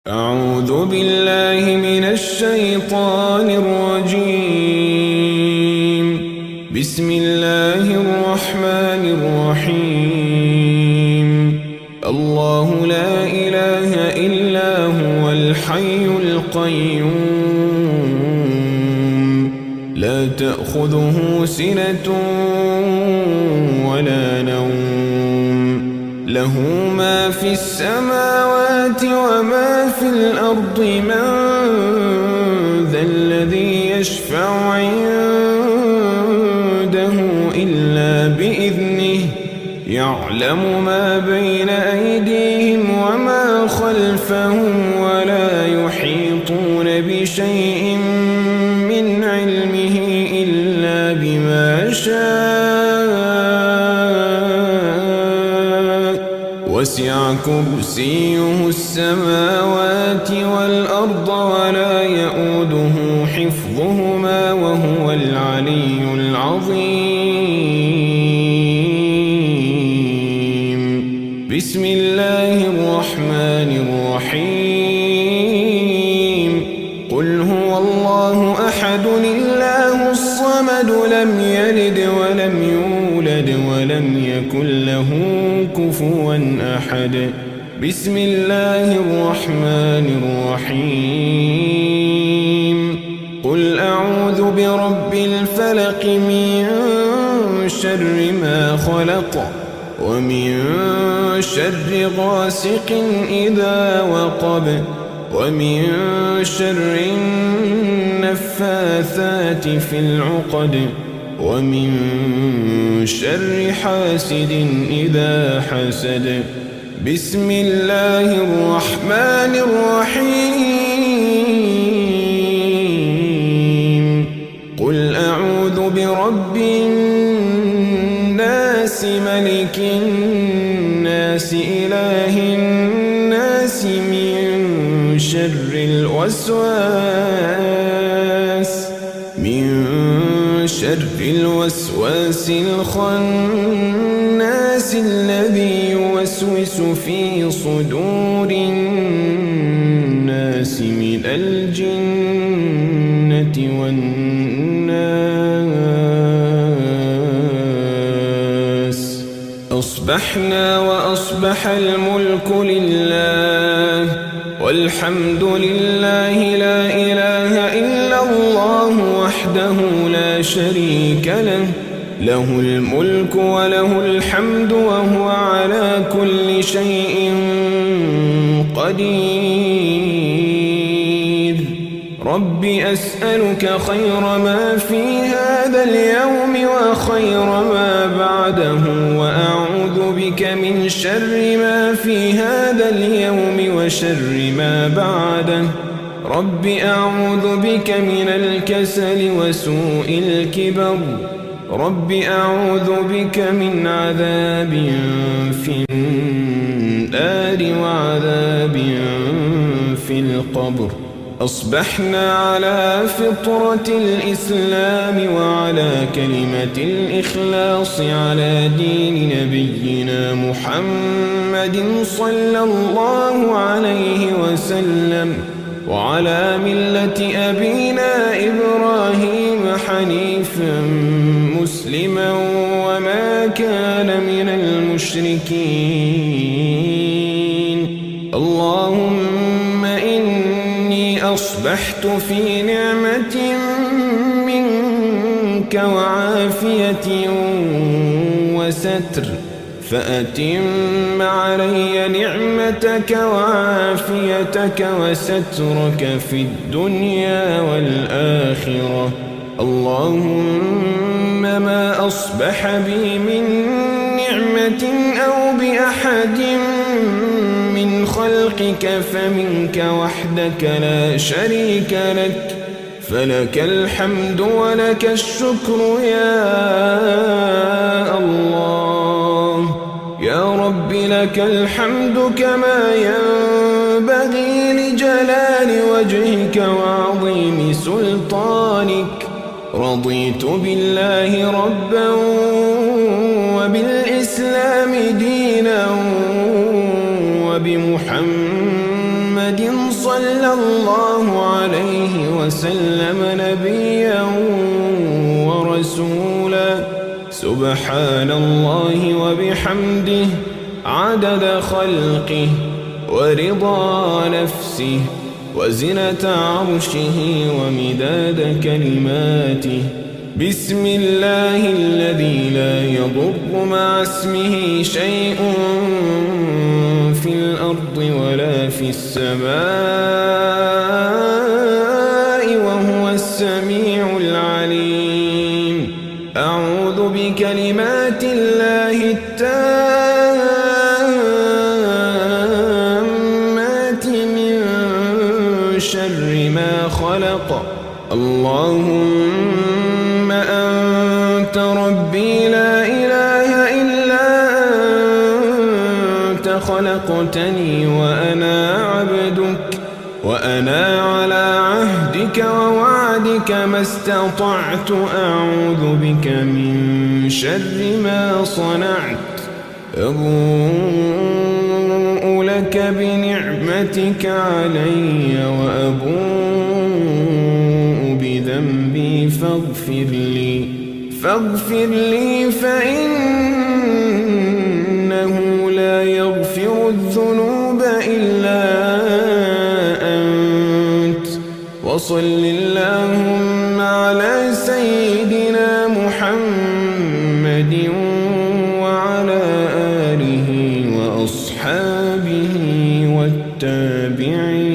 أعوذ بالله من الشيطان الرجيم. بسم الله الرحمن الرحيم. الله لا إله إلا هو الحي القيوم، لا تأخذه سنة ولا نوم، له ما في السماوات وما في الأرض. من ذا الذي يشفع عنده إلا بإذنه، يعلم ما بين أيديهم وما خلفهم، ولا يحيطون بشيء من علمه إلا بما شاء. وسع كرسيه السماوات والأرض ولا يؤوده حفظهما وهو العلي العظيم. بسم الله الرحمن الرحيم. قل هو الله أحد الله الصمد، لم يلد ولم يولد ولم يكن له كفوا أحد. بسم الله الرحمن الرحيم. قل أعوذ برب الفلق، من شر ما خلق، ومن شر غاسق إذا وقب، ومن شر النفاثات في العقد، ومن شر حاسد إذا حسد. بسم الله الرحمن الرحيم. قل أعوذ برب الناس، ملك الناس، إله الناس، من شر الوسواس الخناس، الذي يوسوس في صدور الناس من الجنة والناس. أصبحنا وأصبح الملك لله، والحمد لله، لا إله إلا الله وحده لا شريك له، له الملك وله الحمد وهو على كل شيء قدير. رب أسألك خير ما في هذا اليوم وخير ما بعده، وأعوذ بك من شر ما في هذا اليوم وشر ما بعده. رب أعوذ بك من الكسل وسوء الكبر. رب أعوذ بك من عذاب في النار وعذاب في القبر. أصبحنا على فطرة الإسلام وعلى كلمة الإخلاص، على دين نبينا محمد صلى الله عليه وسلم، وعلى ملة أبينا إبراهيم حنيفا مسلما وما كان من المشركين. اللهم إني أصبحت في نعمة منك وعافية وستر، فأتم علي نعمتك وعافيتك وسترك في الدنيا والآخرة. اللهم ما أصبح بي من نعمة أو بأحد من خلقك فمنك وحدك لا شريك لك، فلك الحمد ولك الشكر يا الله. يا رب لك الحمد كما ينبغي لجلال وجهك وعظيم سلطانك. رضيت بالله ربا وبالإسلام دينا وبمحمد صلى الله عليه وسلم نبيا ورسولا. سبحان الله وبحمده عدد خلقه ورضا نفسه وزنة عرشه ومداد كلماته. بسم الله الذي لا يضر مع اسمه شيء في الأرض ولا في السماء وهو السميع العليم. أعوذ بكلمات الله التامات من شر ما خلق. اللهم أنت ربي لا إله إلا أنت خلقتني وأنا عبدك وأنا على عهدك ووعدك ما استطعت. أعوذ بك من شر ما صنعت. أبوء لك بنعمتك علي وأبوء بذنبي فاغفر لي فإنه لا يغفر الذنوب إلا أنت. وصل اللهم على سيدنا محمد وعلى آله وأصحابه والتابعين.